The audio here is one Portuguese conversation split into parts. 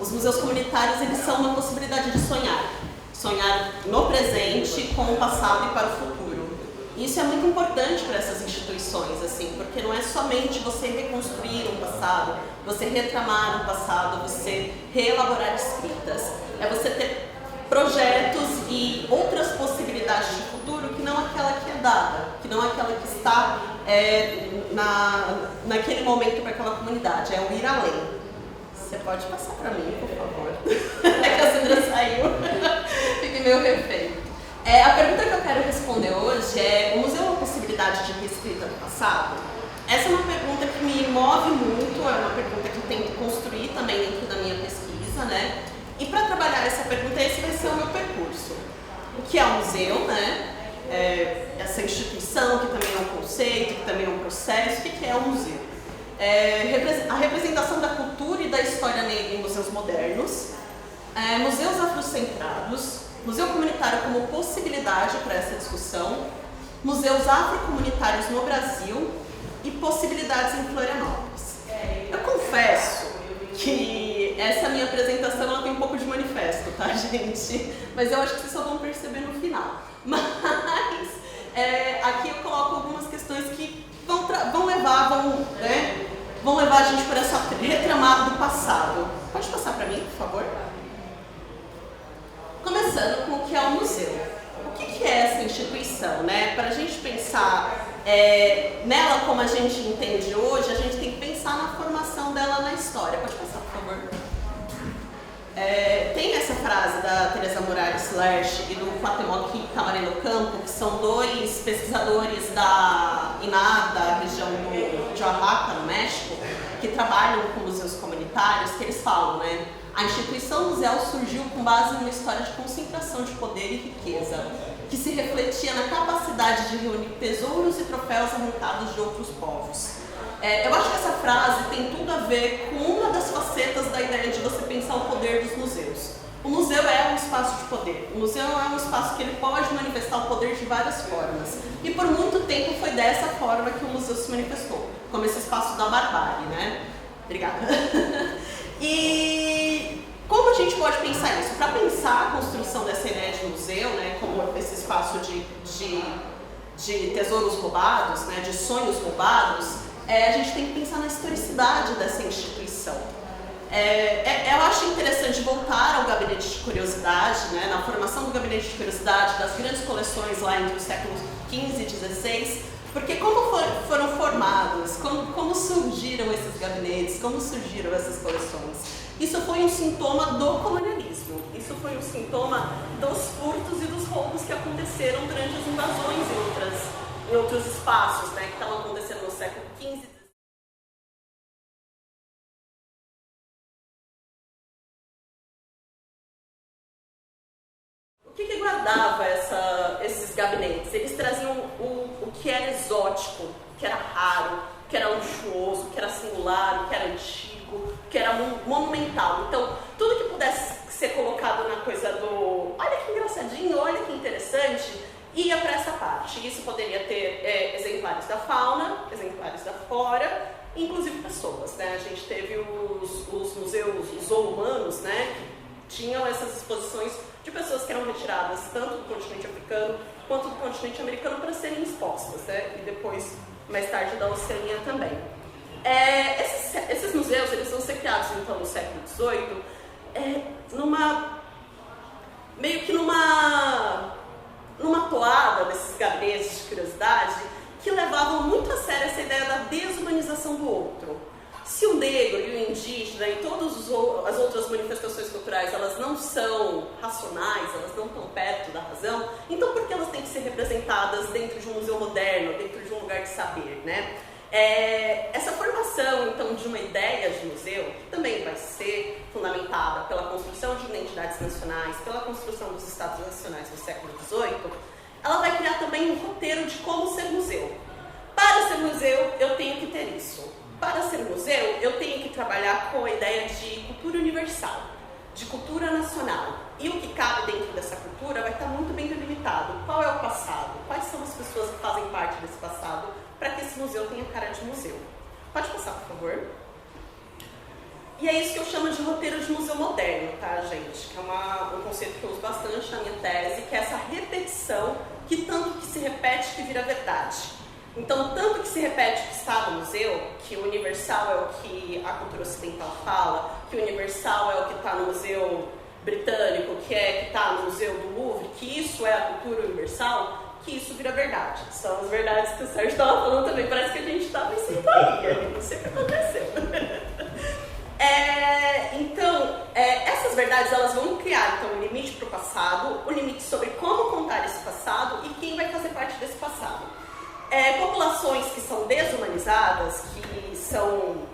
os museus comunitários, eles são uma possibilidade de sonhar. Sonhar no presente, com o passado e para o futuro. E isso é muito importante para essas instituições, assim, porque não é somente você reconstruir um passado, você retramar um passado, você reelaborar escritas. É você ter projetos e outras possibilidades de futuro que não aquela que é dada, que não aquela que está naquele momento para aquela comunidade, é o ir além. Você pode passar para mim, por favor? É que a Sandra saiu, fiquei meio refém. A pergunta que eu quero responder hoje é: o museu é uma possibilidade de reescrita do passado? Essa é uma pergunta que me move muito, é uma pergunta que eu tento construir também dentro da minha pesquisa, né? E para trabalhar essa pergunta, esse vai ser o meu percurso. O que é o museu, né? Essa instituição, que também é um conceito, que também é um processo. O que é o museu? A representação da cultura e da história negra em museus modernos, museus afrocentrados, museu comunitário como possibilidade para essa discussão, museus afrocomunitários no Brasil e possibilidades em Florianópolis. Eu confesso que essa minha apresentação ela tem um pouco de manifesto, tá, gente? Mas eu acho que vocês só vão perceber no final. Mas aqui eu coloco algumas questões que vão levar a gente por essa retramada do passado. Pode passar para mim, por favor? Começando com o que é o museu. O que é essa instituição, né? Para a gente pensar nela como a gente entende hoje, a gente tem que pensar na formação dela na história. Pode passar, por favor? Tem essa frase da Teresa Morales Lerch e do Cuauhtémoc Camarena Ocampo, que são dois pesquisadores da INAH, da região de Oaxaca, no México, que trabalham com museus comunitários, que eles falam, né? A instituição museal surgiu com base numa história de concentração de poder e riqueza, que se refletia na capacidade de reunir tesouros e troféus arrancados de outros povos. Eu acho que essa frase tem tudo a ver com uma das facetas da ideia de você pensar o poder dos museus. O museu é um espaço de poder. O museu é um espaço que ele pode manifestar o poder de várias formas. E por muito tempo foi dessa forma que o museu se manifestou, como esse espaço da barbárie, né? Obrigada. E como a gente pode pensar isso? Para pensar a construção dessa ideia de museu, né, como esse espaço de tesouros roubados, né, de sonhos roubados, a gente tem que pensar na historicidade dessa instituição. Eu acho interessante voltar ao Gabinete de Curiosidade, né, na formação do Gabinete de Curiosidade, das grandes coleções lá entre os séculos XV e XVI, porque como foram formados, como surgiram esses gabinetes, como surgiram essas coleções. Isso foi um sintoma do colonialismo, isso foi um sintoma dos furtos e dos roubos que aconteceram durante as invasões em outros espaços, né, que estavam acontecendo no século XV. O que guardava esses gabinetes? Eles traziam o que era exótico, o que era raro, o que era luxuoso, o que era singular, o que era antigo, o que era monumental. Então, tudo que pudesse ser colocado na coisa do olha que engraçadinho, olha que interessante, ia para essa parte. Isso poderia ter exemplares da fauna, exemplares da flora, inclusive pessoas, né? A gente teve os museus zoo-humanos, né, que tinham essas exposições de pessoas que eram retiradas tanto do continente africano quanto do continente americano para serem expostas, né? E depois, mais tarde, da Oceania também. Esses museus, eles vão ser criados, então, no século XVIII, meio que numa toada desses gabinetes de curiosidade que levavam muito a sério essa ideia da desumanização do outro. Se o negro e o indígena e todas as outras manifestações culturais, elas não são racionais, elas não estão perto da razão, então por que elas têm que ser representadas dentro de um museu moderno, dentro de um lugar de saber, né? Essa formação, então, de uma ideia de museu, que também vai ser fundamentada pela construção de identidades nacionais, pela construção dos estados nacionais no século XVIII, ela vai criar também um roteiro de como ser museu. Para ser museu, eu tenho que ter isso. Para ser museu, eu tenho que trabalhar com a ideia de cultura universal, de cultura nacional. E o que cabe dentro dessa cultura vai estar muito bem delimitado. Qual é o passado? Quais são as pessoas que fazem parte desse passado para que esse museu tenha cara de museu? Pode passar, por favor? E é isso que eu chamo de roteiro de museu moderno. conceito que eu uso bastante na minha tese, que é essa repetição, que tanto que se repete que vira verdade. Então, tanto que se repete que está no museu, que o universal é o que a cultura ocidental fala, que o universal é o que está no Museu Britânico, que está no Museu do Louvre, que isso é a cultura universal, que isso vira verdade. São as verdades que o Sérgio estava falando também, parece que a gente estava em sintonia, não sei o que aconteceu. Então, essas verdades elas vão criar então, um limite para o passado, um limite sobre como contar esse passado e quem vai fazer parte desse passado. Populações que são desumanizadas, que são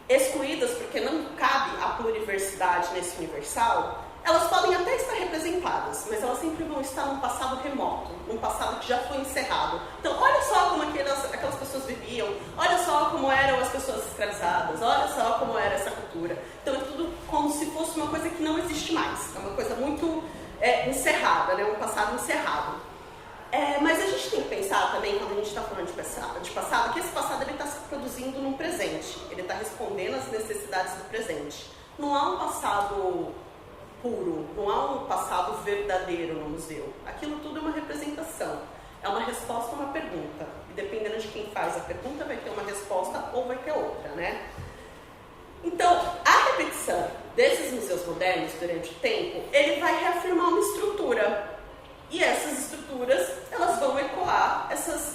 excluídas porque não cabe a pluriversidade nesse universal, elas podem até estar representadas, mas elas sempre vão estar num passado remoto, num passado que já foi encerrado. Então, olha só como aquelas pessoas viviam, olha só como eram as pessoas escravizadas, olha só como era essa cultura. Então, é tudo como se fosse uma coisa que não existe mais, é uma coisa muito encerrada, né? Um passado encerrado. Mas a gente tem que pensar também, quando a gente está falando de passado, que esse passado está se produzindo num presente, ele está respondendo às necessidades do presente. Não há um passado puro, não há um passado verdadeiro no museu. Aquilo tudo é uma representação, é uma resposta a uma pergunta. E dependendo de quem faz a pergunta, vai ter uma resposta ou vai ter outra, né? Então, a repetição desses museus modernos durante o tempo, ele vai reafirmar uma estrutura. E essas estruturas, elas vão ecoar esses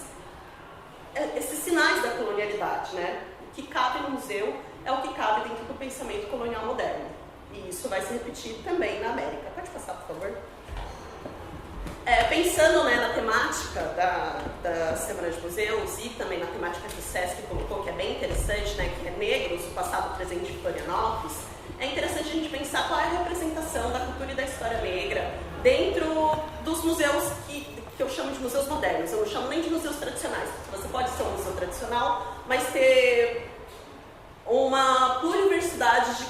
sinais da colonialidade, né? O que cabe no museu é o que cabe dentro do pensamento colonial moderno. E isso vai se repetir também na América. Pode passar, por favor? Pensando na temática da Semana de Museus e também na temática que o Sesc colocou, que é bem interessante, né, que é negros, o passado presente de Florianópolis, é interessante a gente pensar qual é a representação da cultura e da história negra dentro dos museus que eu chamo de museus modernos. Eu não chamo nem de museus tradicionais. Você pode ser um museu tradicional, mas ter uma pluriversidade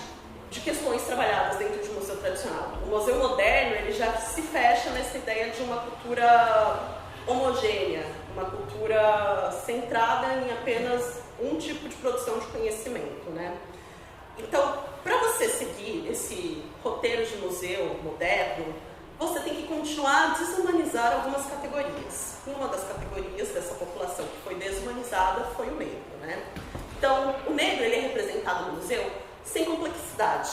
de questões trabalhadas dentro de um museu tradicional. O museu moderno, ele já se fecha nessa ideia de uma cultura homogênea, uma cultura centrada em apenas um tipo de produção de conhecimento, né? Então, para você seguir esse roteiro de museu moderno, você tem que continuar a desumanizar algumas categorias. Uma das categorias dessa população que foi desumanizada foi o negro, né? Então, o negro, ele é representado no museu sem complexidade,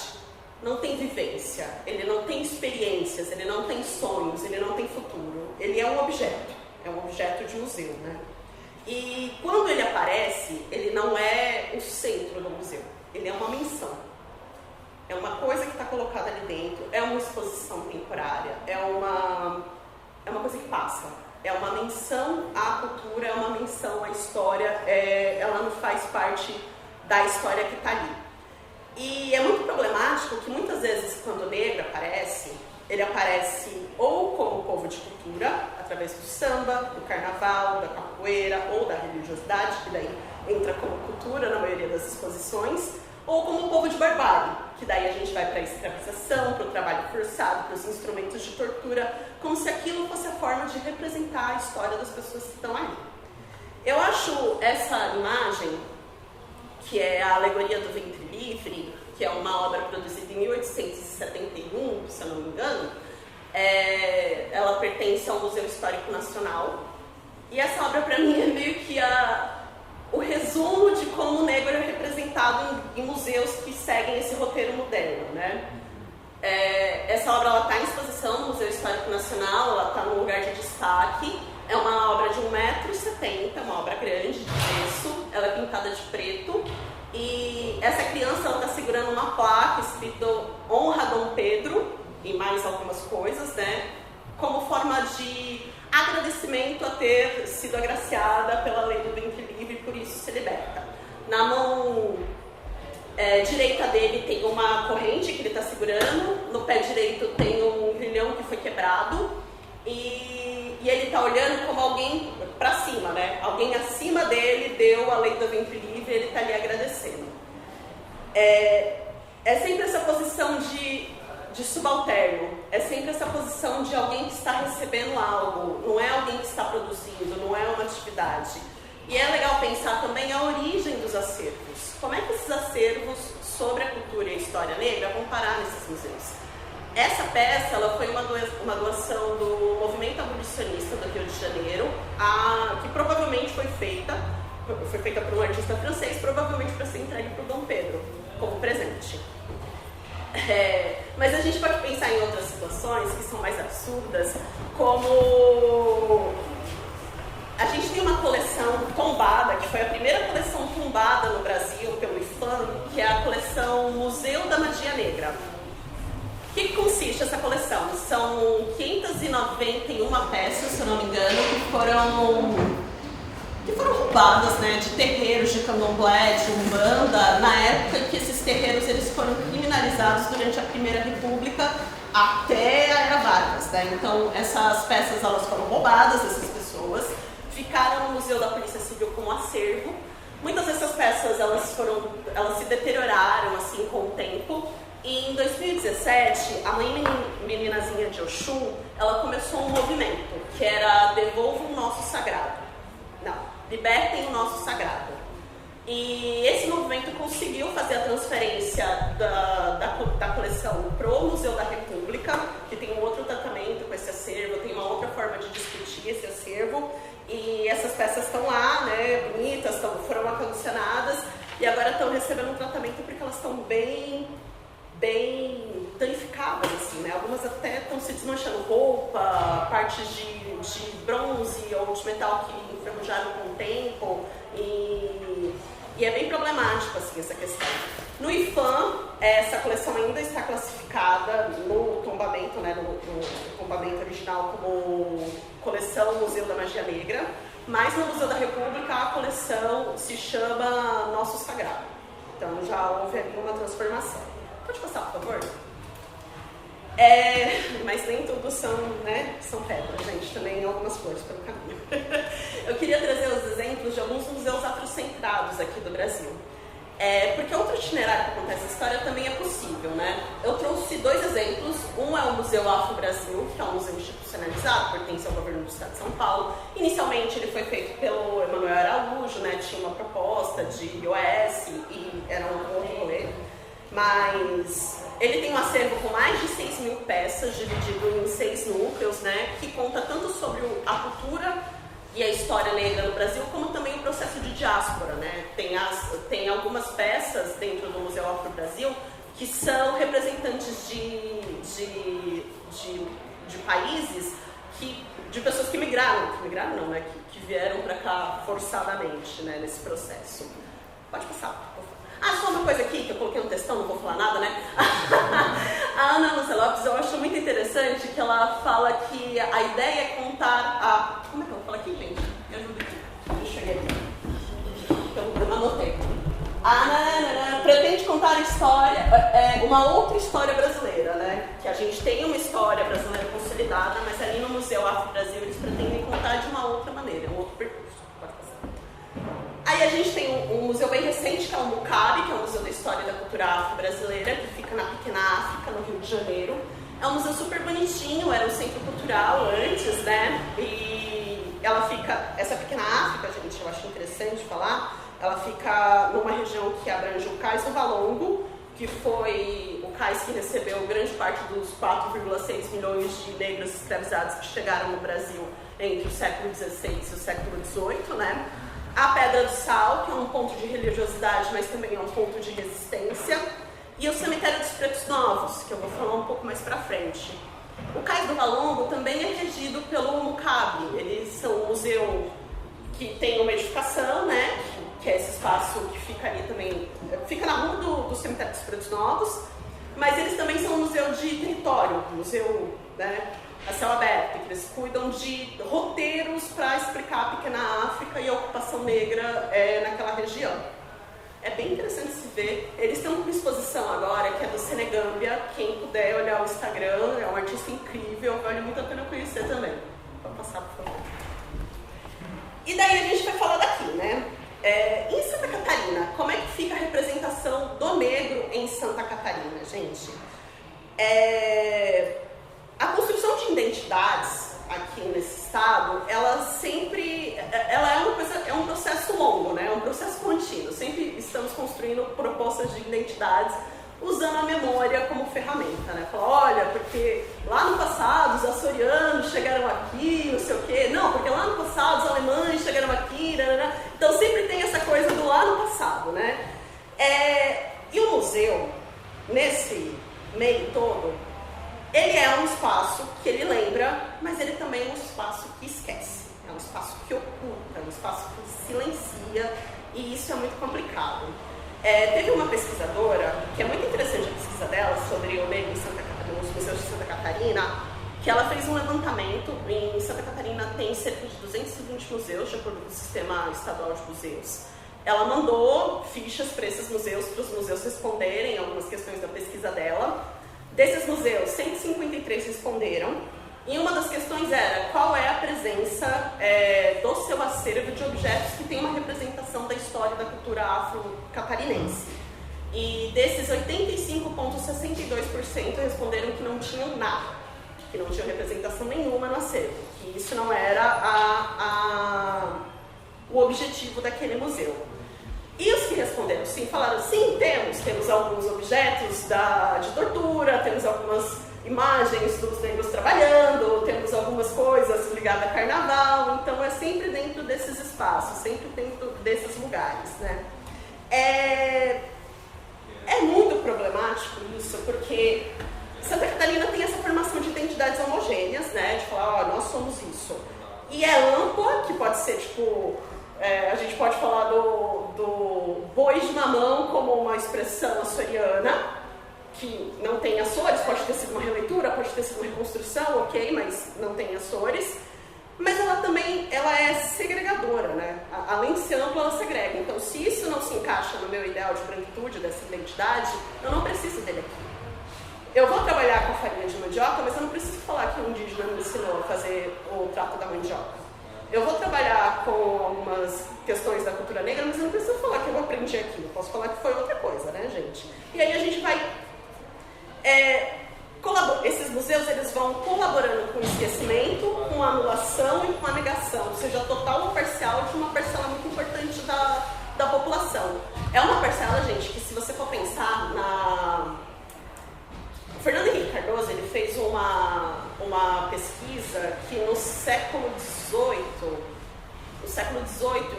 não tem vivência, ele não tem experiências, ele não tem sonhos, ele não tem futuro. Ele é um objeto de museu, né? E quando ele aparece, ele não é o centro do museu, ele é uma menção. É uma coisa que está colocada ali dentro, é uma exposição temporária, é uma coisa que passa. É uma menção à cultura, é uma menção à história, ela não faz parte da história que está ali. E é muito problemático que muitas vezes, quando o negro aparece, ele aparece ou como povo de cultura, através do samba, do carnaval, da capoeira ou da religiosidade, que daí entra como cultura na maioria das exposições, ou como povo de barbárie, que daí a gente vai para a escravização, para o trabalho forçado, para os instrumentos de tortura, como se aquilo fosse a forma de representar a história das pessoas que estão ali. Eu acho essa imagem, que é a Alegoria do Ventre Livre, que é uma obra produzida em 1871, se eu não me engano, ela pertence ao Museu Histórico Nacional, e essa obra para mim é meio que o resumo de como o negro é representado em museus que seguem esse roteiro moderno, né? Essa obra está em exposição no Museu Histórico Nacional, ela está num lugar de destaque, é uma obra de 1,70 m, uma obra grande, de gesso, ela é pintada de preto, e essa criança está segurando uma placa escrito Honra Dom Pedro, e mais algumas coisas, né? Como forma de agradecimento a ter sido agraciada pela lei do ventre livre e por isso se liberta. Na mão direita dele tem uma corrente que ele está segurando, no pé direito tem um grilhão que foi quebrado e ele está olhando como alguém para cima, né? Alguém acima dele deu a lei do ventre livre e ele está ali agradecendo. É sempre essa posição de subalterno, é sempre essa posição de alguém que está recebendo algo, não é alguém que está produzindo, não é uma atividade. E é legal pensar também a origem dos acervos. Como é que esses acervos sobre a cultura e a história negra vão parar nesses museus? Essa peça ela foi uma doação do movimento abolicionista do Rio de Janeiro, que provavelmente foi feita por um artista francês, provavelmente para ser entregue para o Dom Pedro, como presente. Mas a gente pode pensar em outras situações que são mais absurdas, como a gente tem uma coleção tombada, que foi a primeira coleção tombada no Brasil pelo IFAM, que é a coleção Museu da Magia Negra. O que consiste essa coleção? São 591 peças, se eu não me engano, que foram roubadas, né, de terreiros de candomblé, de umbanda, na época que esses terreiros eles foram criminalizados durante a Primeira República até a Era Vargas, né? Então essas peças elas foram roubadas dessas pessoas, ficaram no Museu da Polícia Civil como acervo. Muitas dessas peças elas se deterioraram assim com o tempo. E em 2017, a mãe meninazinha de Oxum, ela começou um movimento que era Devolvam o Nosso Sagrado. Não, Libertem o Nosso Sagrado. E esse movimento conseguiu fazer a transferência da coleção para o Museu da República, que tem um outro tratamento com esse acervo, tem uma outra forma de discutir esse acervo. E essas peças estão lá, né, bonitas, foram acondicionadas e agora estão recebendo um tratamento porque elas estão bem danificadas, assim, né? Algumas até estão se desmanchando, roupa, partes de bronze ou de metal que enferrujaram com o tempo, e é bem problemático, assim, essa questão. No IFAM, essa coleção ainda está classificada no tombamento, né, no tombamento original como coleção Museu da Magia Negra, mas no Museu da República a coleção se chama Nosso Sagrado. Então já houve ali uma transformação. Pode passar, por favor? Mas nem tudo são pedras, gente. Também algumas flores pelo caminho. Eu queria trazer os exemplos de alguns museus afrocentrados aqui do Brasil. Porque outro itinerário que acontece na história também é possível, né? Eu trouxe 2 exemplos. Um é o Museu Afro-Brasil, que é um museu institucionalizado, pertence ao governo do estado de São Paulo. Inicialmente ele foi feito pelo Emanuel Araújo, né? Tinha uma proposta de IOS e era um outro rolê. Mas ele tem um acervo com mais de 6 mil peças, dividido em 6 núcleos, né, que conta tanto sobre a cultura e a história negra no Brasil, como também o processo de diáspora, né? Tem algumas peças dentro do Museu Afro-Brasil que são representantes de países, de pessoas que migraram não, né, que vieram para cá forçadamente, né, nesse processo. Pode passar. Só uma coisa aqui, que eu coloquei no textão, não vou falar nada, né? A Ana Lúcia Lopes, eu acho muito interessante que ela fala que a ideia é contar Como é que eu vou falar aqui, gente? Me ajuda aqui. Eu cheguei aqui. Então, eu anotei. A Ana pretende contar a história, uma outra história brasileira, né? Que a gente tem uma história brasileira consolidada, mas ali no Museu Afro-Brasil eles pretendem contar de uma outra maneira, um outro percurso. Aí a gente tem um museu bem recente, que é o MUCAB, que é o Museu da História e da Cultura Afro-Brasileira, que fica na Pequena África, no Rio de Janeiro. É um museu super bonitinho, era um centro cultural antes, né? E essa Pequena África, gente, eu acho interessante falar, ela fica numa região que abrange o Cais do Valongo, que foi o cais que recebeu grande parte dos 4,6 milhões de negros escravizados que chegaram no Brasil entre o século XVI e o século XVIII, né? A Pedra do Sal, que é um ponto de religiosidade, mas também é um ponto de resistência. E o Cemitério dos Pretos Novos, que eu vou falar um pouco mais pra frente. O Cais do Valongo também é regido pelo MUCAB. Eles são um museu que tem uma edificação, né? Que é esse espaço que fica ali também, fica na rua do Cemitério dos Pretos Novos. Mas eles também são um museu de território, museu, né, a céu aberto, que eles cuidam de roteiros para explicar a Pequena África e a ocupação negra naquela região. É bem interessante se ver. Eles estão com uma exposição agora, que é do Senegambia. Quem puder olhar o Instagram, é um artista incrível, vale muito a pena conhecer também. Pode passar, por favor. E daí a gente vai falar daqui, né? Em Santa Catarina, como é que fica a representação do negro em Santa Catarina, gente? A construção de identidades aqui nesse estado, ela é um processo longo, né? É um processo contínuo. Sempre estamos construindo propostas de identidades usando a memória como ferramenta, né? Fala, olha, porque lá no passado os açorianos chegaram aqui, não sei o quê. Não, porque lá no passado os alemães chegaram aqui, né? Então sempre tem essa coisa do lá no passado, né? E o museu, nesse meio todo, ele é um espaço que ele lembra, mas ele também é um espaço que esquece. É um espaço que oculta, é um espaço que silencia, e isso é muito complicado. Teve uma pesquisadora, que é muito interessante a pesquisa dela, sobre o meio em Santa Catarina, os museus de Santa Catarina, que ela fez um levantamento. Em Santa Catarina tem cerca de 220 museus, de acordo com o Sistema Estadual de Museus. Ela mandou fichas para esses museus, para os museus responderem algumas questões da pesquisa dela. Desses museus, 153 responderam. E uma das questões era qual é a presença do seu acervo de objetos que tem uma representação da história e da cultura afro-catarinense. E desses 85,62% responderam que não tinham nada, que não tinham representação nenhuma no acervo, que isso não era o objetivo daquele museu. E os que responderam sim, falaram sim, temos alguns objetos de tortura, temos algumas imagens dos negros trabalhando, temos algumas coisas ligadas a carnaval, então é sempre dentro desses espaços, sempre dentro desses lugares, né? É muito problemático isso, porque Santa Catarina tem essa formação de identidades homogêneas, né? De falar, nós somos isso. E é ampla, que pode ser tipo... a gente pode falar do boi de mamão como uma expressão açoriana, que não tem Açores, pode ter sido uma releitura, pode ter sido uma reconstrução, ok, mas não tem Açores. Mas ela também é segregadora, né? Além de ser ampla, ela segrega. Então, se isso não se encaixa no meu ideal de branquitude, dessa identidade, eu não preciso dele aqui. Eu vou trabalhar com a farinha de mandioca, mas eu não preciso falar que um indígena me ensinou a fazer o trato da mandioca. Eu vou trabalhar com algumas questões da cultura negra, mas eu não preciso falar que eu aprendi aqui. Eu posso falar que foi outra coisa, né, gente? E aí a gente vai... esses museus, eles vão colaborando com o esquecimento, com a anulação e com a negação, seja total ou parcial, de uma parcela muito importante da população. É uma parcela, gente, que se você for pensar O Fernando Henrique Cardoso, ele fez uma pesquisa que no século XVIII,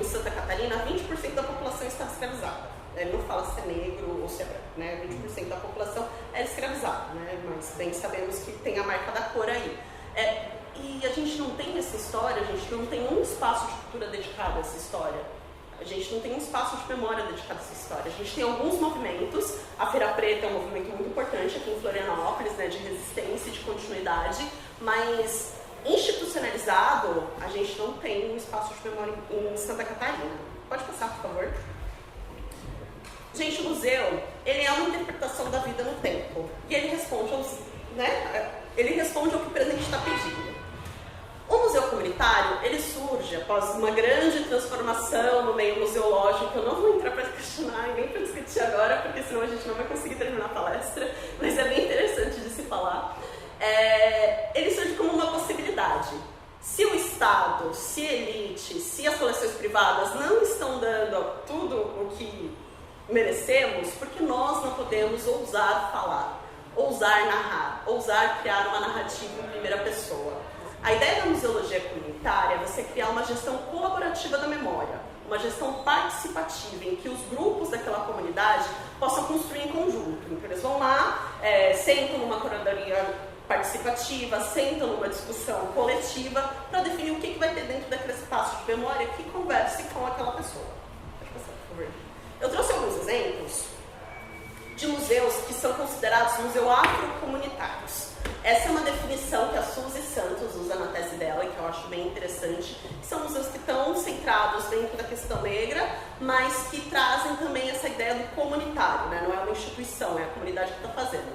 em Santa Catarina, 20% da população estava escravizada. Ele não fala se é negro ou se é branco, né? 20% da população era escravizada, né? Mas bem sabemos que tem a marca da cor aí. E a gente não tem essa história, a gente não tem um espaço de cultura dedicado a essa história. A gente não tem um espaço de memória dedicado a essa história. A gente tem alguns movimentos. A Feira Preta é um movimento muito importante aqui em Florianópolis, né? De resistência e de continuidade, mas institucionalizado, a gente não tem um espaço de memória em Santa Catarina. Pode passar, por favor. Gente, o museu, ele é uma interpretação da vida no tempo. E ele responde ele responde ao que o presente está pedindo. O museu comunitário, ele surge após uma grande transformação no meio museológico. Eu não vou entrar para questionar e nem para discutir agora, porque senão a gente não vai conseguir terminar a palestra, mas é bem interessante de se falar. Ele surge como uma possibilidade. Se o Estado, se a elite, se as coleções privadas não estão dando tudo o que merecemos, porque nós não podemos ousar falar, ousar narrar, ousar criar uma narrativa em primeira pessoa. A ideia da museologia comunitária é você criar uma gestão colaborativa da memória, uma gestão participativa, em que os grupos daquela comunidade possam construir em conjunto. Então eles vão lá, sentam numa curadoria participativa, sentam numa discussão coletiva para definir o que vai ter dentro daquele espaço de memória que converse com aquela pessoa. Pode passar, por favor. Eu trouxe alguns exemplos de museus que são considerados museus afrocomunitários. Essa é uma definição que a Suzy Santos usa na tese dela e que eu acho bem interessante. São museus que estão centrados dentro da questão negra, mas que trazem também essa ideia do comunitário, né? Não é uma instituição, é a comunidade que está fazendo.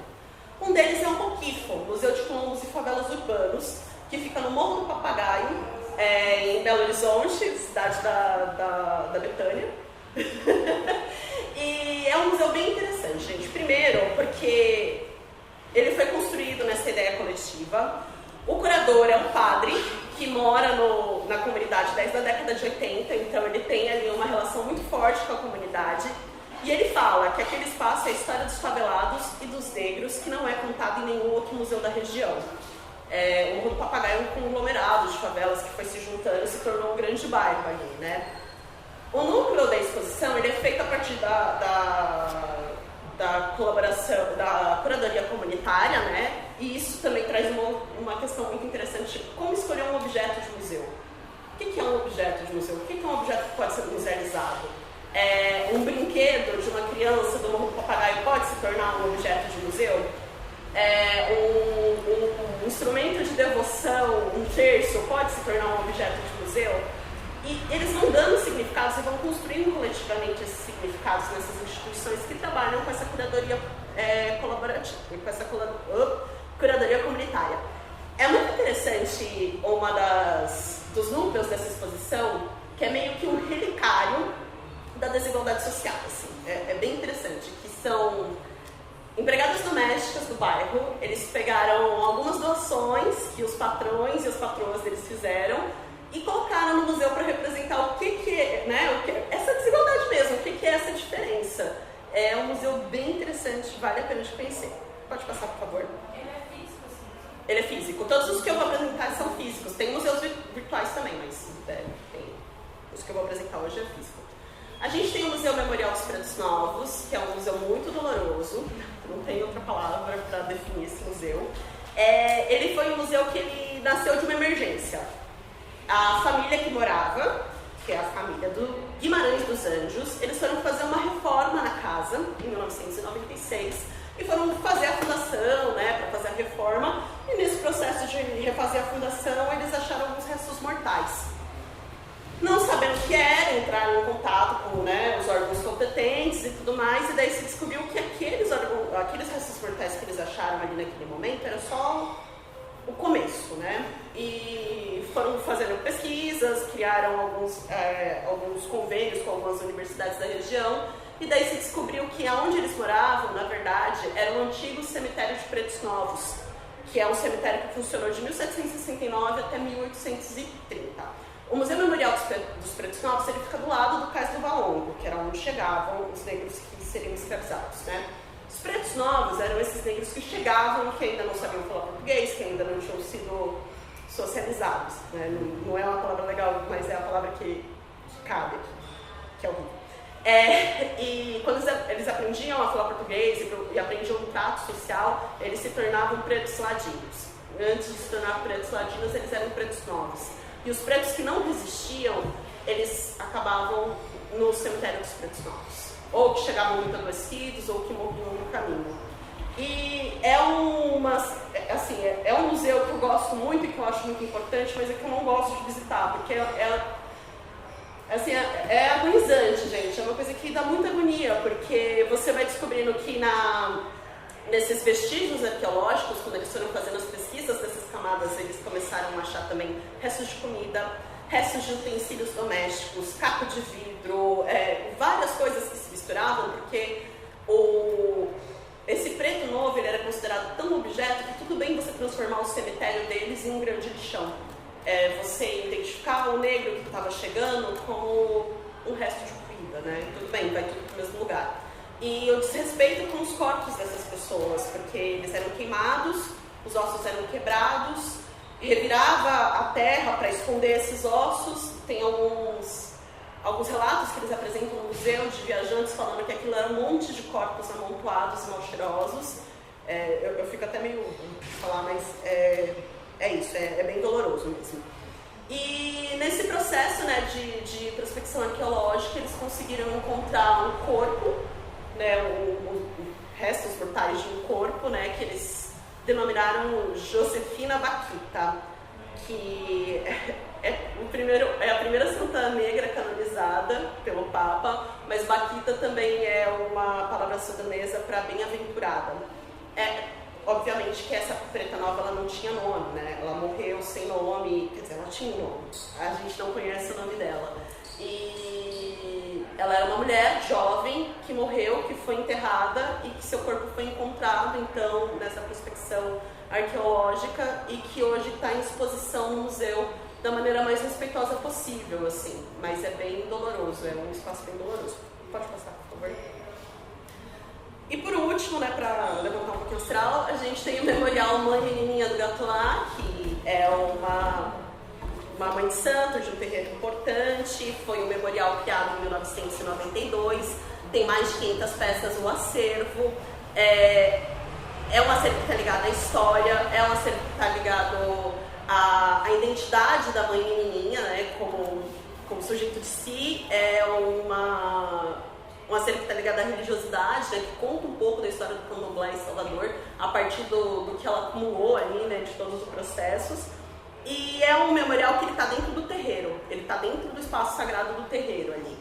Um deles é o Moquifo, Museu de Quilombos e Favelas Urbanos, que fica no Morro do Papagaio, em Belo Horizonte, cidade da Betânia. E é um museu bem interessante, gente. Primeiro, porque ele foi construído nessa ideia coletiva. O curador é um padre que mora na comunidade desde a década de 80, então ele tem ali uma relação muito forte com a comunidade. E ele fala que aquele espaço é a história dos favelados e dos negros que não é contado em nenhum outro museu da região. O Morro do Papagaio é um conglomerado de favelas que foi se juntando e se tornou um grande bairro ali, né? O núcleo da exposição ele é feito a partir da colaboração, da curadoria comunitária, né? E isso também traz uma questão muito interessante, tipo, como escolher um objeto de museu. O que é um objeto de museu? O que é um objeto que pode ser musealizado? Um brinquedo de uma criança do Morro do Papagaio pode se tornar um objeto de museu? Um instrumento de devoção, um terço, pode se tornar um objeto de museu? E eles vão dando significados e vão construindo coletivamente esses significados nessas instituições que trabalham com essa curadoria colaborativa, com essa curadoria comunitária. É muito interessante dos núcleos dessa exposição, que é meio que um relicário da desigualdade social. Assim. É bem interessante, que são empregadas domésticas do bairro. Eles pegaram algumas doações que os patrões e as patroas deles fizeram e colocaram no museu para representar o que é, né, essa desigualdade mesmo, o que é essa diferença. É um museu bem interessante, vale a pena de conhecer. Pode passar, por favor. Ele é físico, sim? Ele é físico. Todos os que eu vou apresentar são físicos. Tem museus virtuais também, mas os que eu vou apresentar hoje é físico. A gente tem o Museu Memorial dos Pretos Novos, que é um museu muito doloroso, não tem outra palavra para definir esse museu. Ele foi um museu que ele nasceu de uma emergência. A família que morava, que é a família do Guimarães dos Anjos, eles foram fazer uma reforma na casa, em 1996, e foram fazer a fundação, né, para fazer a reforma, e nesse processo de refazer a fundação, eles acharam alguns restos mortais. Não sabendo o que era, entraram em contato com, né, os órgãos competentes e tudo mais, e daí se descobriu que aqueles restos mortais que eles acharam ali naquele momento era só o começo, né? E foram fazendo pesquisas, criaram alguns convênios com algumas universidades da região, e daí se descobriu que aonde eles moravam, na verdade, era um antigo cemitério de Pretos Novos, que é um cemitério que funcionou de 1769 até 1830. O Museu Memorial dos Pretos Novos ele fica do lado do Cais do Valongo, que era onde chegavam os negros que seriam escravizados, né? Os Pretos Novos eram esses negros que chegavam, que ainda não sabiam falar português, que ainda não tinham sido socializados, né? Não é uma palavra legal, mas é a palavra que cabe aqui, que é horrível. E quando eles aprendiam a falar português e aprendiam um trato social, eles se tornavam pretos ladinos. Antes de se tornar pretos ladinos, eles eram pretos novos. E os pretos que não resistiam, eles acabavam no cemitério dos Pretos Novos. Ou que chegavam muito adoecidos, ou que morriam no caminho. E é um museu que eu gosto muito e que eu acho muito importante, mas é que eu não gosto de visitar, porque é agonizante, gente. É uma coisa que dá muita agonia, porque você vai descobrindo que nesses vestígios arqueológicos, quando eles foram fazendo as pesquisas dessas camadas, eles começaram a achar também restos de comida, restos de utensílios domésticos, caco de vidro, várias coisas que se misturavam, porque esse preto novo ele era considerado tão objeto que tudo bem você transformar o cemitério deles em um grande lixão. Você identificar o negro que estava chegando como um resto de comida, né? Tudo bem, vai tudo para o mesmo lugar. E o desrespeito com os corpos dessas pessoas, porque eles eram queimados, os ossos eram quebrados, e revirava a terra para esconder esses ossos. Tem alguns relatos que eles apresentam no museu de viajantes falando que aquilo era um monte de corpos amontoados e mal cheirosos. Eu fico até meio de falar, mas é isso, é bem doloroso mesmo. E nesse processo, né, de prospecção arqueológica, eles conseguiram encontrar um corpo, né, restos mortais de um corpo, né, que eles denominaram Josefina Baquita, que é a primeira santa negra canonizada pelo Papa, mas Baquita também é uma palavra sudanesa para bem-aventurada. Obviamente que essa preta nova ela não tinha nome, né? Ela morreu sem nome, quer dizer, ela tinha um nome, a gente não conhece o nome dela. E ela era uma mulher jovem que morreu, que foi enterrada e que seu corpo foi encontrado, então, nessa prospecção arqueológica e que hoje está em exposição no museu da maneira mais respeitosa possível, assim. Mas é bem doloroso, é um espaço bem doloroso. Pode passar, por favor. E por último, né, para levantar um pouquinho o astral, a gente tem o Memorial Mãe Menininha do Gatuá, que é uma mãe de santo de um terreiro importante. Foi um memorial criado em 1992, tem mais de 500 peças no acervo. É um acervo que está ligado à história, é um acervo que está ligado à identidade da mãe menininha, né, como sujeito de si. É um acervo que está ligado à religiosidade, né, que conta um pouco da história do candomblé em Salvador, a partir do que ela acumulou ali, né, de todos os processos. E é um memorial que ele está dentro do terreiro, ele está dentro do espaço sagrado do terreiro ali.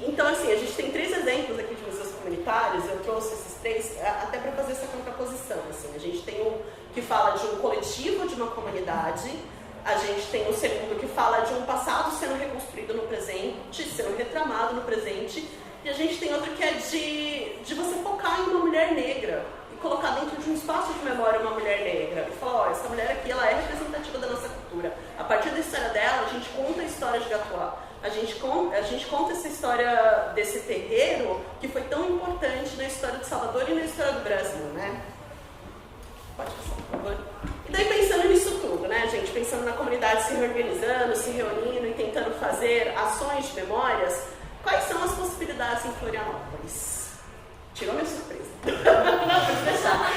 Então, assim, a gente tem 3 exemplos aqui de museus comunitários. Eu trouxe esses 3 até para fazer essa contraposição. Assim. A gente tem um que fala de um coletivo, de uma comunidade. A gente tem um segundo que fala de um passado sendo reconstruído no presente, sendo retramado no presente. E a gente tem outro que é de você focar em uma mulher negra e colocar dentro de um espaço de memória uma mulher negra. E falar, ó, essa mulher aqui, ela é representativa da nossa cultura. A partir da história dela, a gente conta a história de Gatuá. A gente conta essa história desse terreiro que foi tão importante na história de Salvador e na história do Brasil, né? Pode passar, por favor. E daí pensando nisso tudo, né, gente? Pensando na comunidade se reorganizando, se reunindo e tentando fazer ações de memórias, quais são as possibilidades em Florianópolis? Tirou minha surpresa. Não, pode deixar.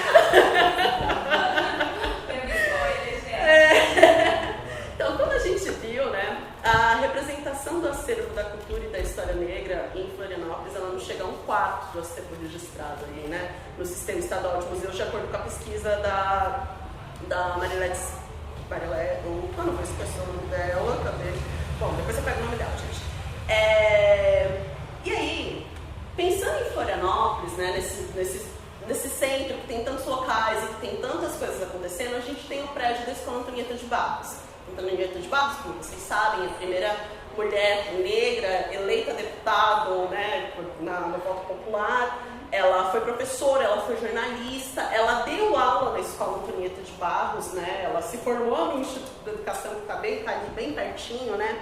Então, como a gente viu, né, a representação do acervo da cultura e da história negra em Florianópolis, ela não chega a 1/4 do acervo registrado aí, né, no Sistema Estadual de Museus, de acordo com a pesquisa da Marilete, eu não vou esquecer o nome dela, cadê? Bom, depois eu pego o nome dela, gente. E aí, pensando em Florianópolis, né, nesse centro que tem tantos locais e que tem tantas coisas acontecendo, a gente tem o prédio da Escola Antonieta de Barros. Antonieta de Barros, como vocês sabem, a primeira mulher negra eleita deputado, né, no voto popular. Ela foi professora, ela foi jornalista, ela deu aula na Escola Antonieta de Barros, né, ela se formou no Instituto de Educação, que está ali bem pertinho, né,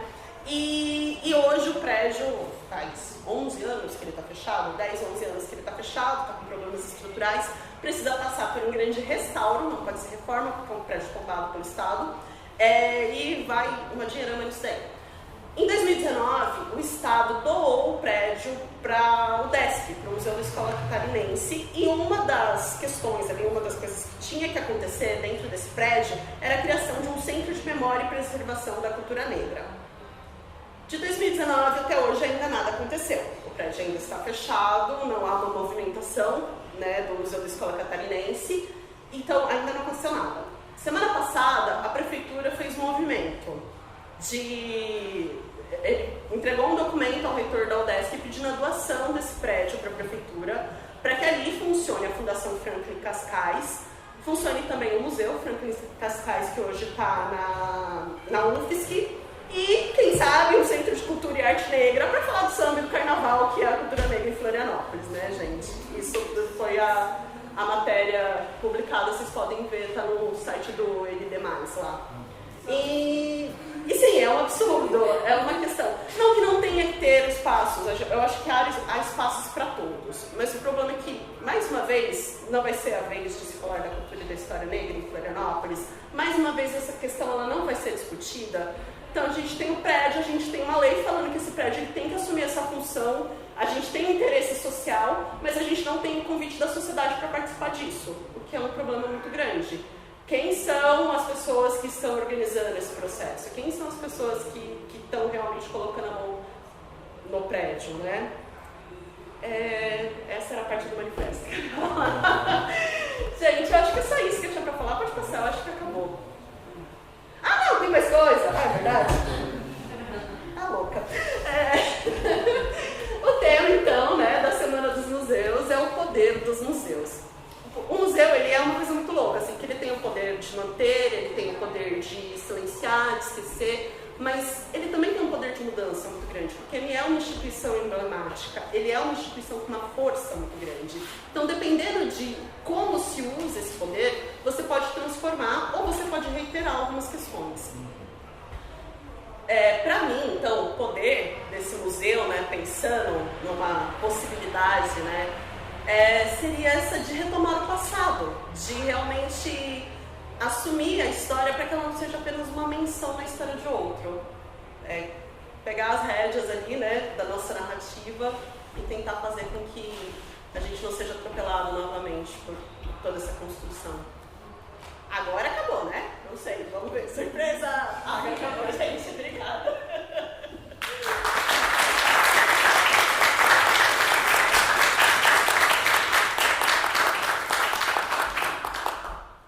e hoje o prédio faz 11 anos que ele está fechado, 10, 11 anos que ele está fechado, está com problemas estruturais, precisa passar por um grande restauro, não pode ser reforma, porque é um prédio tombado pelo Estado, e vai uma dinheirama nisso daí. Em 2019, o Estado doou o prédio para o DESC, para o Museu da Escola Catarinense, e uma das questões, uma das coisas que tinha que acontecer dentro desse prédio era a criação de um centro de memória e preservação da cultura negra. De 2019 até hoje ainda nada aconteceu. O prédio ainda está fechado, não há uma movimentação, né, do Museu da Escola Catarinense, então ainda não aconteceu nada. Semana passada, a prefeitura fez um movimento entregou um documento ao reitor da UDESC pedindo a doação desse prédio para a prefeitura, para que ali funcione a Fundação Franklin Cascais, funcione também o Museu Franklin Cascais, que hoje está na UFSC, e, quem sabe, um Centro de Cultura e Arte Negra para falar do samba e do carnaval, que é a cultura negra em Florianópolis, né, gente? Isso foi a matéria publicada, vocês podem ver, está no site do ND+, lá. E sim, é um absurdo, é uma questão. Não que não tenha que ter espaços, eu acho que há espaços para todos, mas o problema é que, mais uma vez, não vai ser a vez de se falar da cultura e da história negra em Florianópolis, mais uma vez essa questão ela não vai ser discutida. Então a gente tem um prédio, a gente tem uma lei falando que esse prédio ele tem que assumir essa função, a gente tem um interesse social, mas a gente não tem o convite da sociedade para participar disso, o que é um problema muito grande. Quem são as pessoas que estão organizando esse processo? Quem são as pessoas que estão realmente colocando a mão no prédio, né? Essa era a parte do manifesto. Gente, eu acho que é só isso que eu tinha para falar. Pode passar, eu acho que acabou. Ah, não, tem mais coisa? Ah, é verdade? Tá louca. O tema, então, né, da Semana dos Museus é o poder dos museus. O museu, ele é uma coisa muito louca, assim, que ele tem o poder de manter, ele tem o poder de silenciar, de esquecer, mas ele também tem um poder de mudança muito grande, porque ele é uma instituição emblemática, ele é uma instituição com uma força muito grande. Então, dependendo de como se usa esse poder, você pode transformar ou você pode reiterar algumas questões. Para mim, então, o poder desse museu, né, pensando numa possibilidade, né, seria essa de retomar o passado, de realmente assumir a história para que ela não seja apenas uma menção na história de outro. Pegar as rédeas ali, né, da nossa narrativa e tentar fazer com que a gente não seja atropelado novamente por toda essa construção. Agora acabou, né? Não sei, vamos ver. Surpresa! Agora acabou, gente. Obrigada.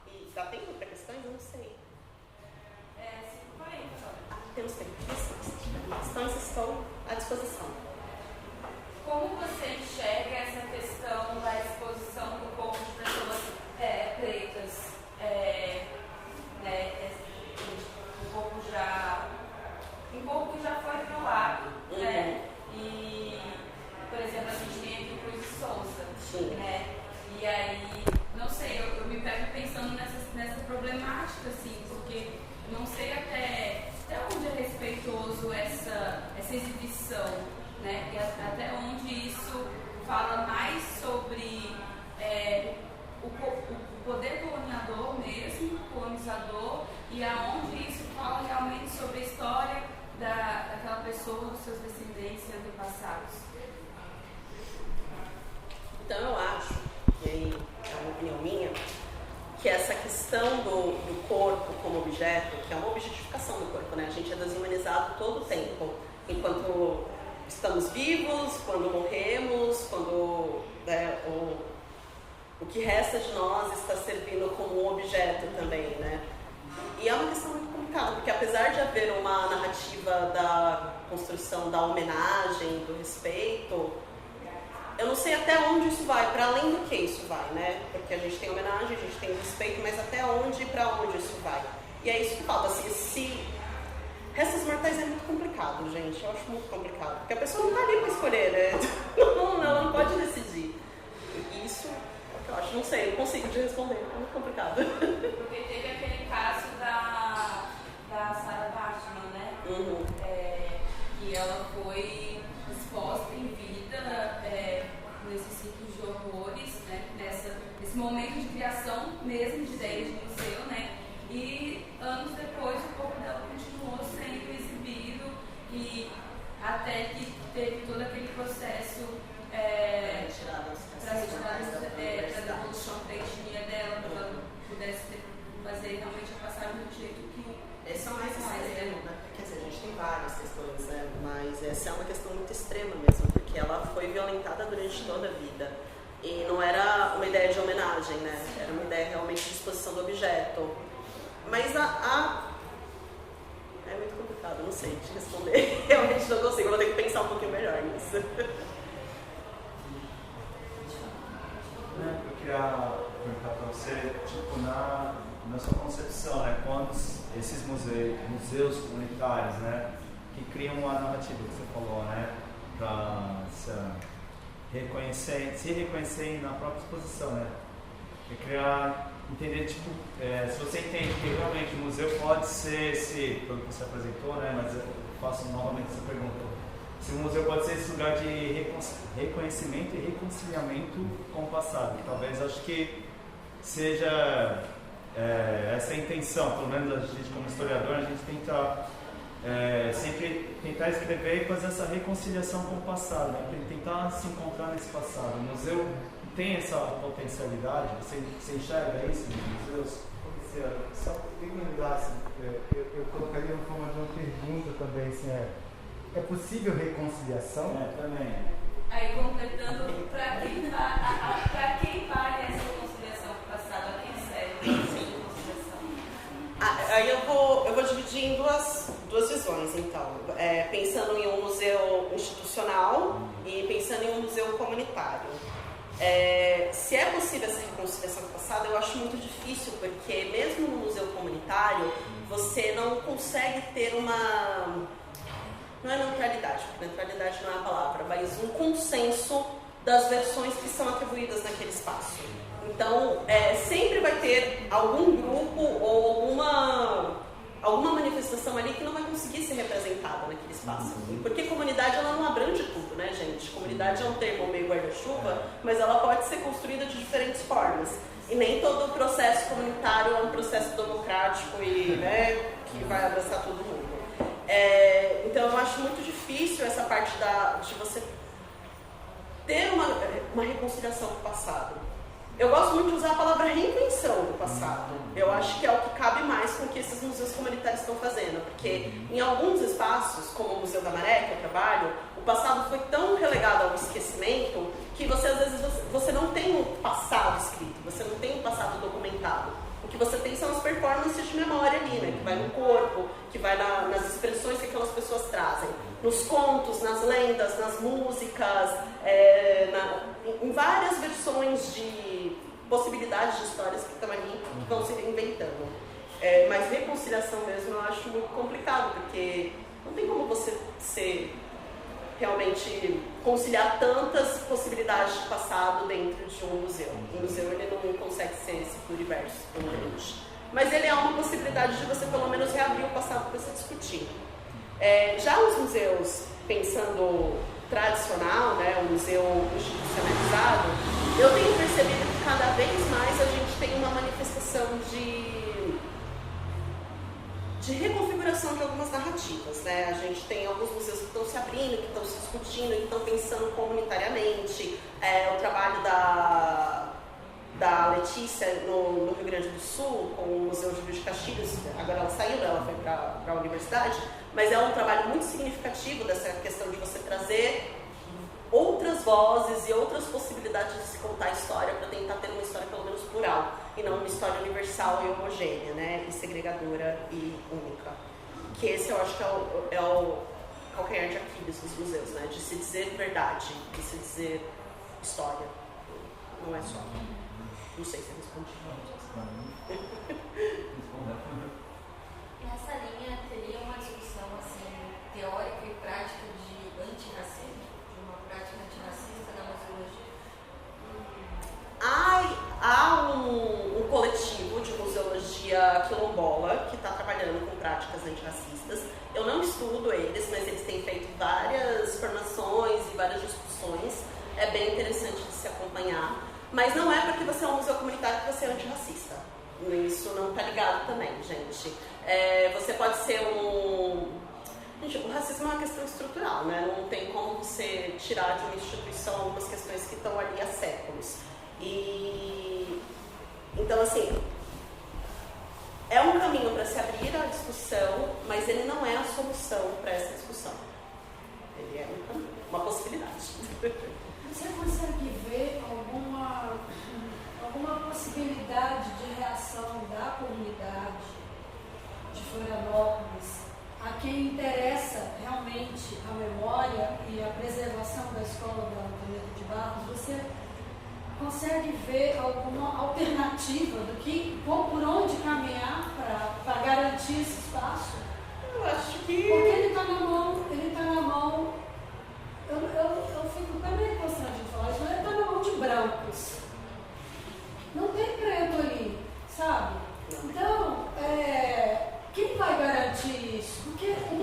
E dá tempo para questões? Eu não sei. 5h40. Temos tempo. Questões estão à disposição. Como você enxerga essa questão da exposição do corpo de pessoas pretas? Um pouco já foi violado, né? E, por exemplo, a gente tem aqui o Cruz de Souza, né? E aí, não sei, eu me pego pensando nessa problemática, assim, porque não sei até onde é respeitoso essa exibição, né? E até onde isso fala mais sobre o poder colonizador, e aonde isso fala realmente sobre a história daquela pessoa, dos seus descendentes e antepassados. Então eu acho, e aí é uma opinião minha, que essa questão do corpo como objeto, que é uma objetificação do corpo, né? A gente é desumanizado todo o tempo, enquanto estamos vivos, quando morremos, quando o que resta de nós está servindo como um objeto também, né? E é uma questão muito complicada, porque apesar de haver uma narrativa da construção da homenagem, do respeito, eu não sei até onde isso vai, para além do que isso vai, né? Porque a gente tem homenagem, a gente tem respeito, mas até onde e para onde isso vai? E é isso que falta, assim, se restos mortais é muito complicado, gente, eu acho muito complicado, porque a pessoa não está ali para escolher, né? Ela não pode decidir. E isso é o que eu acho, não sei, eu não consigo te responder, é muito complicado. Porque teve aquele caso da Sarah Bachman, né? Que ela foi exposta em vida nesses ciclos de horrores, né? Nesse momento de criação mesmo de ideias de museu, né? E anos depois o corpo dela continuou sendo exibido, e até que teve todo aquele processo para a devolução da etnia dela, para ela pudesse fazer realmente a passagem do jeito que... Esse é o mais extremo, né? Quer dizer, a gente tem várias questões, né? Mas essa é uma questão muito extrema mesmo, porque ela foi violentada durante toda a vida. E não era uma ideia de homenagem, né? Era uma ideia realmente de exposição do objeto. Mas é muito complicado, não sei te responder. Realmente não consigo, vou ter que pensar um pouquinho melhor nisso. Eu queria perguntar para você, tipo, na sua concepção, né, quando esses museus comunitários, né, que criam uma narrativa que você falou, né, para se reconhecer na própria exposição, né, e criar, entender, tipo, se você entende que realmente o museu pode ser pelo que você apresentou, né, mas eu faço novamente essa pergunta, se o museu pode ser esse lugar de reconhecimento e reconciliamento com o passado. Talvez, acho que seja essa a intenção, pelo menos a gente como historiador, a gente tenta sempre tentar escrever e fazer essa reconciliação com o passado, né? Tentar se encontrar nesse passado. O museu tem essa potencialidade, você enxerga isso nos museus? Só tem que lembrar, assim, eu colocaria uma forma de uma pergunta também, assim, é possível reconciliação? Também. Aí, completando, para quem vale essa reconciliação com o passado? A quem serve essa reconciliação? Aí eu vou dividir em duas visões, então. Pensando em um museu institucional e pensando em um museu comunitário. Se é possível essa reconciliação com o passado, eu acho muito difícil, porque mesmo no museu comunitário, você não consegue ter uma... Não é neutralidade, porque neutralidade não é a palavra, mas um consenso das versões que são atribuídas naquele espaço. Então, sempre vai ter algum grupo ou alguma manifestação ali que não vai conseguir ser representada naquele espaço. Porque comunidade, ela não abrange tudo, né, gente? Comunidade é um termo meio guarda-chuva, mas ela pode ser construída de diferentes formas. E nem todo o processo comunitário é um processo democrático e, né, que vai abraçar todo mundo. Então eu acho muito difícil essa parte de você ter uma reconciliação com o passado. Eu gosto muito de usar a palavra reinvenção do passado. Eu acho que é o que cabe mais com o que esses museus comunitários estão fazendo, porque em alguns espaços, como o Museu da Maré, que eu trabalho, o passado foi tão relegado ao esquecimento que você, às vezes, você não tem um passado escrito, você não tem um passado documentado. O que você tem são as performances de memória ali, né? Que vai no corpo, que vai nas expressões que aquelas pessoas trazem. Nos contos, nas lendas, nas músicas, em várias versões de possibilidades de histórias que estão ali, que vão se reinventando. Mas reconciliação mesmo eu acho muito complicado, porque não tem como você realmente conciliar tantas possibilidades de passado dentro de um museu. O museu ele não consegue ser esse pluriverso tão grande. Mas ele é uma possibilidade de você pelo menos reabrir o passado para se discutir. Já os museus, pensando tradicional, né, o museu institucionalizado, eu tenho percebido que cada vez mais a gente tem uma manifestação de reconfiguração de algumas narrativas, né? A gente tem alguns museus que estão se abrindo, que estão se discutindo, que estão pensando comunitariamente. O trabalho da Letícia no Rio Grande do Sul, com o Museu de Rio de Castilhos, agora ela saiu, ela foi para a universidade, mas é um trabalho muito significativo dessa questão de você trazer outras vozes e outras possibilidades de se contar a história para tentar ter uma história pelo menos plural e não uma história universal e homogênea, né, e segregadora e única. Que esse eu acho que é o calcanhar de Aquiles dos museus, né, de se dizer verdade, de se dizer história. Não é só. Não sei se eu respondi. Nessa linha teria uma discussão assim, teórica e prática de antirracismo, de uma prática antirracista na museologia? Há um coletivo de museologia quilombola que está trabalhando com práticas antirracistas. Eu não estudo eles, mas eles têm feito várias formações e várias discussões. É bem interessante de se acompanhar. Mas não é porque você é um museu comunitário que você é antirracista. Isso não está ligado também, gente. Você pode ser Gente, o racismo é uma questão estrutural, né? Não tem como você tirar de uma instituição algumas questões que estão ali há séculos. Então, assim, é um caminho para se abrir a discussão, mas ele não é a solução para essa discussão. Ele é uma possibilidade. Você consegue ver alguma possibilidade de reação da comunidade de Florianópolis a quem interessa realmente a memória e a preservação da escola da Antonieta de Barros? Você consegue ver alguma alternativa do que, por onde caminhar para garantir esse espaço? Eu acho que... Porque ele está na mão, eu fico também constrangido de falar isso, mas ele está na mão de brancos. Não tem preto ali, sabe? Então, quem vai garantir isso? Porque o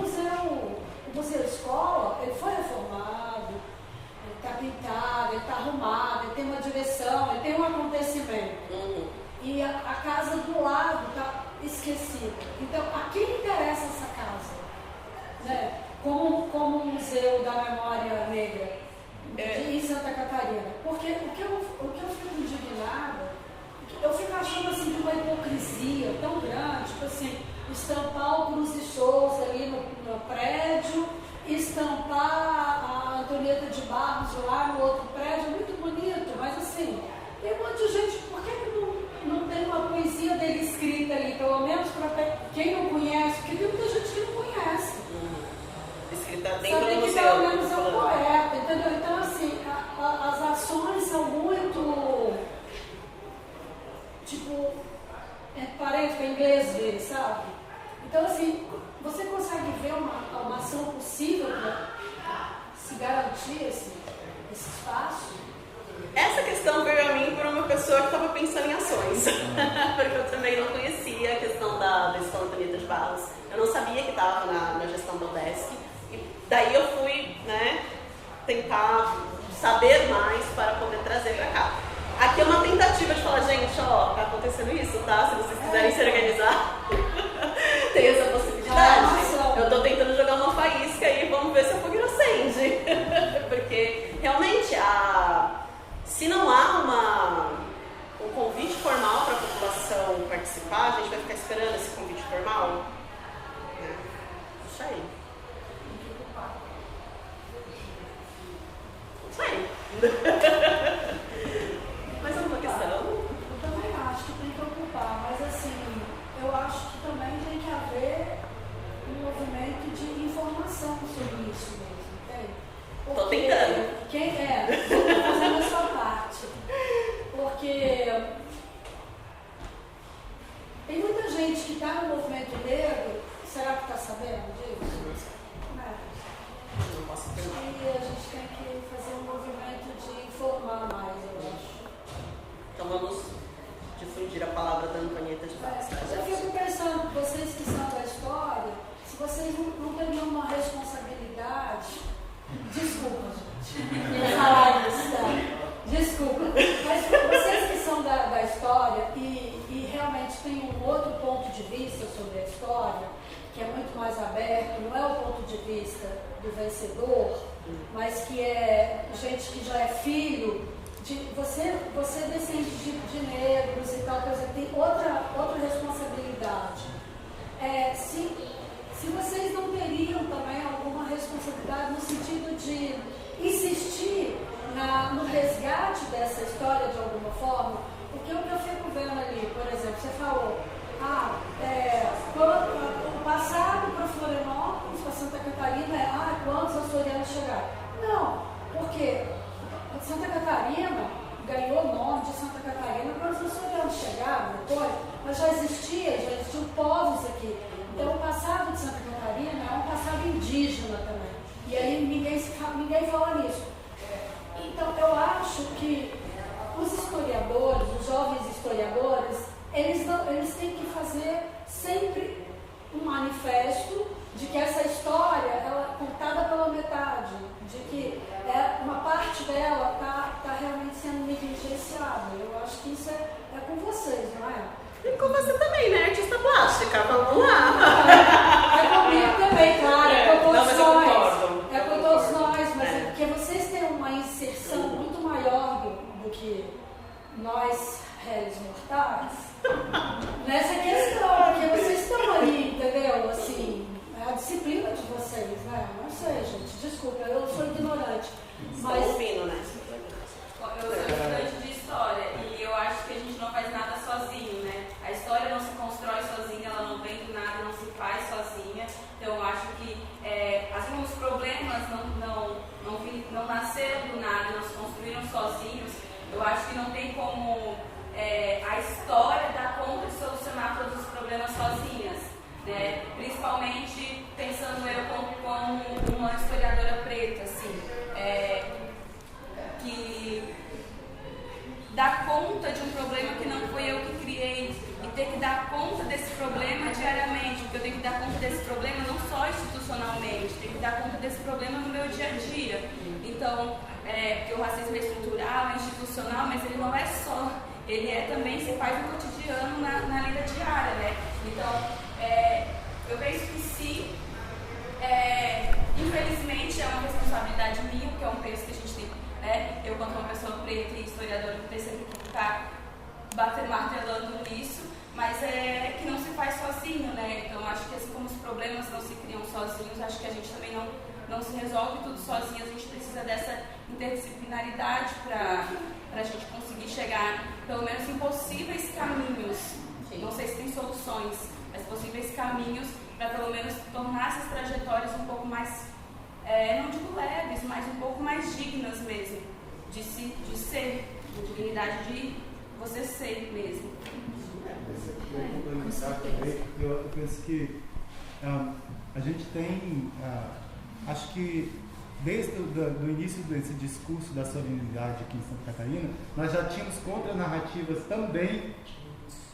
museu escola, ele foi reformado, ele está pintado, ele está arrumado, ele tem uma direção, ele tem um acontecimento. E a casa do lado está esquecida. Então, a quem interessa essa casa? Né? Como o Museu da Memória Negra em Santa Catarina. Porque o que eu fico indignada, eu fico achando assim de uma hipocrisia tão grande, tipo assim, estampar o Cruz de Souza ali no prédio, estampar a Antonieta de Barros lá no outro prédio, é muito bonito, mas assim, tem um monte de gente, por que não tem uma poesia dele escrita ali, pelo menos para quem não conhece, porque tem muita gente que não conhece. Escrita dentro saber do que museu. pelo menos é um poeta, entendeu? Então assim, as ações são muito, tipo, parente para inglês ver, sabe? Então assim, você consegue ver uma ação possível para se garantir esse espaço? Essa questão questão veio a mim por uma pessoa que estava pensando em ações. Porque eu também não conhecia a questão da Escola Antonieta de Barros. Eu não sabia que estava na gestão do UDESC. E daí eu fui, né, tentar saber mais para poder trazer para cá. Aqui é uma tentativa de falar, gente, ó, tá acontecendo isso, tá? Se vocês quiserem se organizar, tem essa possibilidade. Eu tô tentando jogar uma faísca e vamos ver se a fogueira acende. Porque realmente, se não há um convite formal para a população participar, a gente vai ficar esperando esse convite formal. Isso aí. Isso aí. Mais alguma questão? Eu também acho que tem que ocupar, mas assim, eu acho que também tem que haver um movimento de informação sobre isso mesmo, entende? Estou tentando. Estou fazendo a sua parte. Porque tem muita gente que está no movimento negro, será que está sabendo disso? Não posso afirmar. E a gente tem que fazer um movimento de informar mais, eu acho. Então vamos difundir a palavra da Antonieta de Barros. Eu fico pensando, vocês que são da história, se vocês não teriam uma responsabilidade, desculpa, gente, falar isso, tá? Desculpa, mas vocês que são da história e realmente têm um outro ponto de vista sobre a história, que é muito mais aberto, não é o ponto de vista do vencedor, mas que é gente que já é filho de... Você descende de negros e tal, quer dizer, tem outra responsabilidade. Se vocês não teriam também alguma responsabilidade no sentido de insistir no resgate dessa história de alguma forma, porque o que eu fico vendo ali, por exemplo, você falou, o passado para Florianópolis, para Santa Catarina é quando os açorianos chegaram. Não, porque Santa Catarina ganhou o nome de Santa Catarina quando os açorianos chegaram depois, mas já existiam povos aqui. Então o passado de Santa Catarina é um passado indígena também. E aí ninguém fala nisso. Então eu acho que os historiadores, os jovens historiadores, eles têm que fazer sempre um manifesto de que essa história ela é contada pela metade, de que uma parte dela está realmente sendo negligenciada. Eu acho que isso é com vocês, não é? E com você também, né? Artista plástica, vamos lá. É comigo também, claro, é com todos nós. É com todos nós, mas é porque vocês têm uma inserção muito maior do que nós, réis mortais, nessa questão, porque vocês estão ali, entendeu? Assim, é a disciplina de vocês, né? Não sei, gente, desculpa, eu sou ignorante. Mas... ouvindo, né? Eu sou estudante de história e eu acho que a gente não faz nada sozinho, né? A história não se constrói sozinha, ela não vem do nada, não se faz sozinha. Então eu acho que assim, os problemas não nasceram do nada, não se construíram sozinhos. Eu acho que não tem como a história dar conta de solucionar todos os problemas sozinhas, né? Principalmente pensando eu como uma historiadora preta, assim, que dá conta de um problema que não foi eu que criei e ter que dar conta desse problema diariamente, porque eu tenho que dar conta desse problema não só institucionalmente, tenho que dar conta desse problema no meu dia a dia. Então, porque o racismo é estrutural, é institucional, mas ele não é só, ele também se faz no cotidiano, na vida diária, né? Então, eu penso que se, infelizmente, é uma responsabilidade minha, porque é um peso que a gente tem, né? Eu, quanto uma pessoa preta e historiadora, tenho sempre que ficar martelando nisso, mas que não se faz sozinho, né? Então, acho que assim como os problemas não se criam sozinhos, acho que a gente também não se resolve tudo sozinho, a gente precisa dessa interdisciplinaridade para a gente conseguir chegar, pelo menos, em possíveis caminhos. Não sei se tem soluções, mas possíveis caminhos para, pelo menos, tornar essas trajetórias um pouco mais, não digo leves, mas um pouco mais dignas mesmo, de ser, de dignidade de você ser mesmo. Eu penso que a gente tem, acho que desde o início desse discurso da solidariedade aqui em Santa Catarina, nós já tínhamos contranarrativas também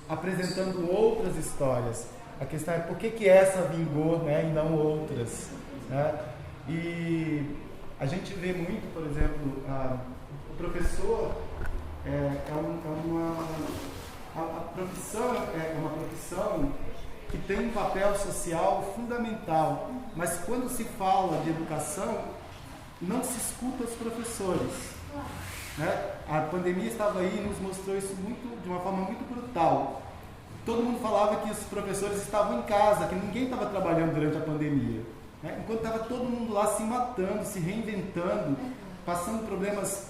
apresentando outras histórias. A questão é por que essa vingou, né, e não outras, né? E a gente vê muito, por exemplo, o professor a profissão é uma profissão que tem um papel social fundamental, mas quando se fala de educação, não se escuta os professores, né? A pandemia estava aí e nos mostrou isso de uma forma muito brutal. Todo mundo falava que os professores estavam em casa, que ninguém estava trabalhando durante a pandemia, né? Enquanto estava todo mundo lá se matando, se reinventando, passando problemas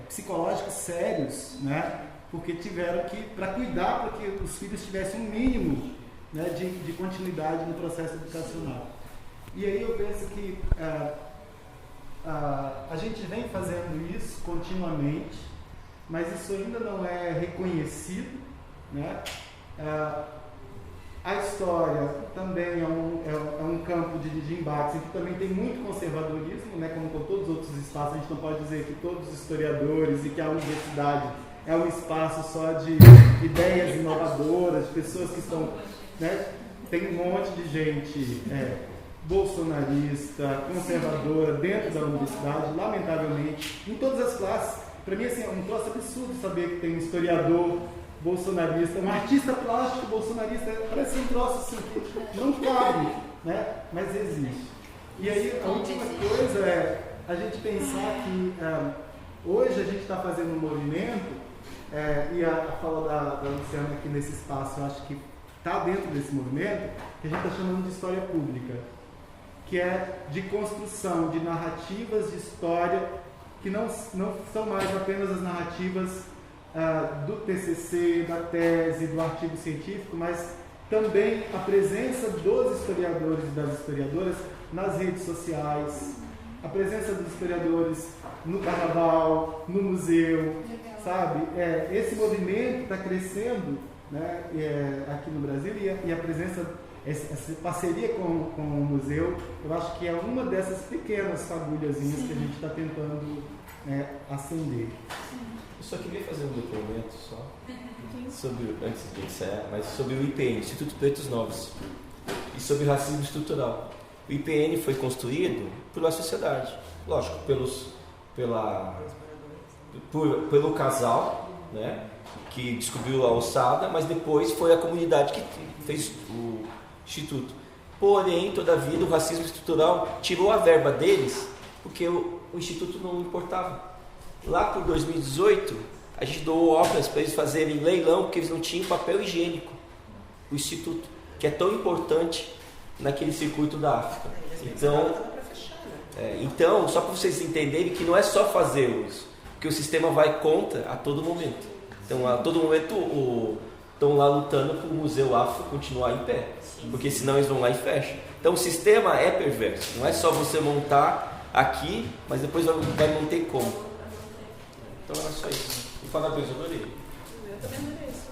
psicológicos sérios, né? Porque tiveram que, para cuidar, para que os filhos tivessem um mínimo, né, de continuidade no processo educacional. E aí eu penso que a gente vem fazendo isso continuamente, mas isso ainda não é reconhecido, né? A história também é um campo de embates, em que também tem muito conservadorismo, né? Como com todos os outros espaços. A gente não pode dizer que todos os historiadores e que a universidade é um espaço só de ideias inovadoras, de pessoas que estão, né? Tem um monte de gente bolsonarista, conservadora dentro da universidade, lamentavelmente, em todas as classes. Para mim, assim, é um troço absurdo saber que tem um historiador bolsonarista, um artista plástico bolsonarista, parece um troço assim que não cabe, né? Mas existe. E aí a última coisa é a gente pensar que hoje a gente está fazendo um movimento, e a fala da Luciana aqui nesse espaço, eu acho que está dentro desse movimento, que a gente está chamando de história pública, que é de construção de narrativas de história que não são mais apenas as narrativas do TCC, da tese, do artigo científico, mas também a presença dos historiadores e das historiadoras nas redes sociais, a presença dos historiadores no carnaval, no museu, sabe? Esse movimento está crescendo, né, aqui no Brasil, e a presença, essa parceria com o museu, eu acho que é uma dessas pequenas fagulhazinhas que a gente está tentando acender. Eu só queria fazer um depoimento sobre, antes de encerrar, mas sobre o IPN, Instituto Pretos Novos, e sobre o racismo estrutural. O IPN foi construído pela sociedade, lógico, pelo casal, né, que descobriu a alçada, mas depois foi a comunidade que fez o instituto. Porém, todavia, o racismo estrutural tirou a verba deles, porque o instituto não importava. Lá por 2018, a gente doou obras para eles fazerem leilão, porque eles não tinham papel higiênico. O instituto, que é tão importante naquele circuito da África. Então, só para vocês entenderem que não é só fazer uso, porque o sistema vai contra a todo momento. Então, a todo momento estão lá lutando para o Museu Afro continuar em pé, porque senão eles vão lá e fecham. Então, o sistema é perverso. Não é só você montar aqui, mas depois não tem como. Então, era só isso. E parabéns, eu adorei. Eu também adorei isso.